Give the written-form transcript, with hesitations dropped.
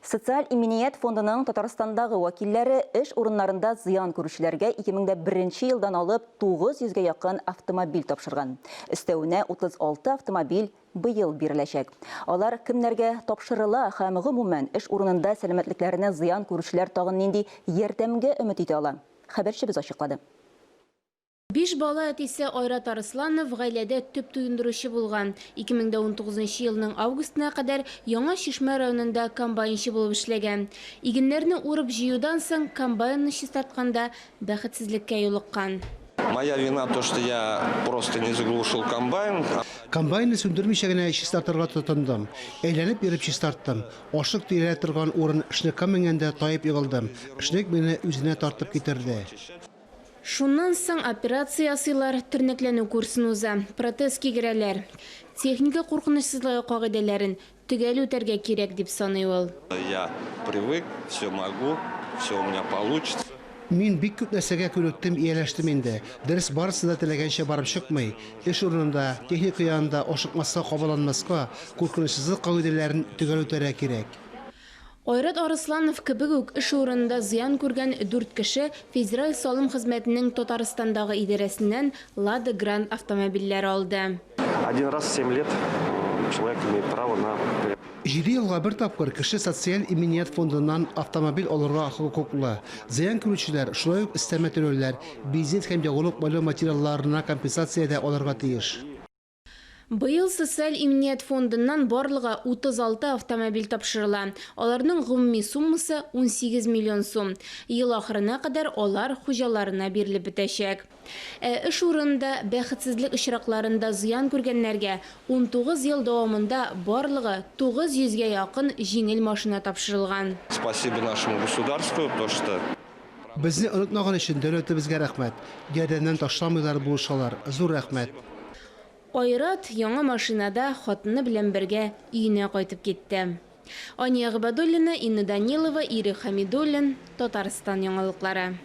Социаль именият фондының Татарстандағы вакилләре эш урыннарында зыян күрүчеләргә 2001 елдан алып 900-гә якын автомобиль тапшырган. Өстәвенә 36 автомобиль быел биреләчәк. Алар кемнәргә тапшырыла һәм гомумән эш урынында сәламәтлекләренә зыян күрүчеләр тагын нинди ярдәмгә өмет итә ала? Хәбәрчебез ачыклады. 5 бала әтисе Айрат Арсланов гаиләдә төп туендыручы булган. 2019 елның августына кадәр Яңа Шишмә районында комбайнчы булып эшләгән. Игеннәрне урып җыюдан соң комбайнны чистартканда бәхетсезлеккә юлыккан. Моя вина то, что я просто не заглушил комбайн. Комбайнны сүндермичә генә чистартырга тотындым. Әйләнеп йөреп чистарттым. Ашык тирә торган урын эшнеккә менгәндә таеп егылдым. Эшнек мине үзенә тартып китерде. Шуннан соң операция ясыйлар, тернәкләнү курсын уза, протез кигерәләр. Техника куркынычсызлыгы кагыйдәләрен төгәл үтәргә кирәк дип саный ул. Я привык, все могу, все у меня получится. Мин бик күп нәрсәгә күнектем, ияләштем инде. Дөрес барысы да теләгәнчә барып чыкмый. Эш урынында, техника янында ашыкмаска, кабаланмаска, куркынычсызлык кагыйдәләрен төгәл үтәргә кирәк. Айрат Арсланов кебек үк эш урынында зыян күргән 4 кеше федераль салым хезмәтенең Татарстандагы идарәсеннән Lada Grand автомобильләр алды. Один раз в 7 лет человек имеет право на... 7 елга бер тапкыр кеше социаль именият фондыннан автомобиль алырга хокуклы. Зыян күрүчеләр, шулай ук өстәмә түләүләр, бизнес һәм ягулык байлау материалларына компенсация дә алырга тиеш. Быел социаль именият фондыннан барлыгы 36 автомобиль тапшырыла. Аларның гомуми суммасы 18 миллион сум. Ел ахырына кадәр алар хуҗаларына бирелеп бетәчәк. Эш урынында бәхетсезлек очракларында зыян күргәннәргә 19 ел дәвамында барлыгы 900-гә якын җиңел машина тапшырылган. Спасибо нашему государству, то что... Безне онытмаган өчен дәүләтебезгә рәхмәт. Ярдәмнән ташламыйлар булышалар. Зур рәхмәт. Айрат яңа машинада хатыны белән бергә өенә кайтып китте. Ания Габадуллина, Инна Данилова, Ири Хамидуллин, Татарстан яңалыклары.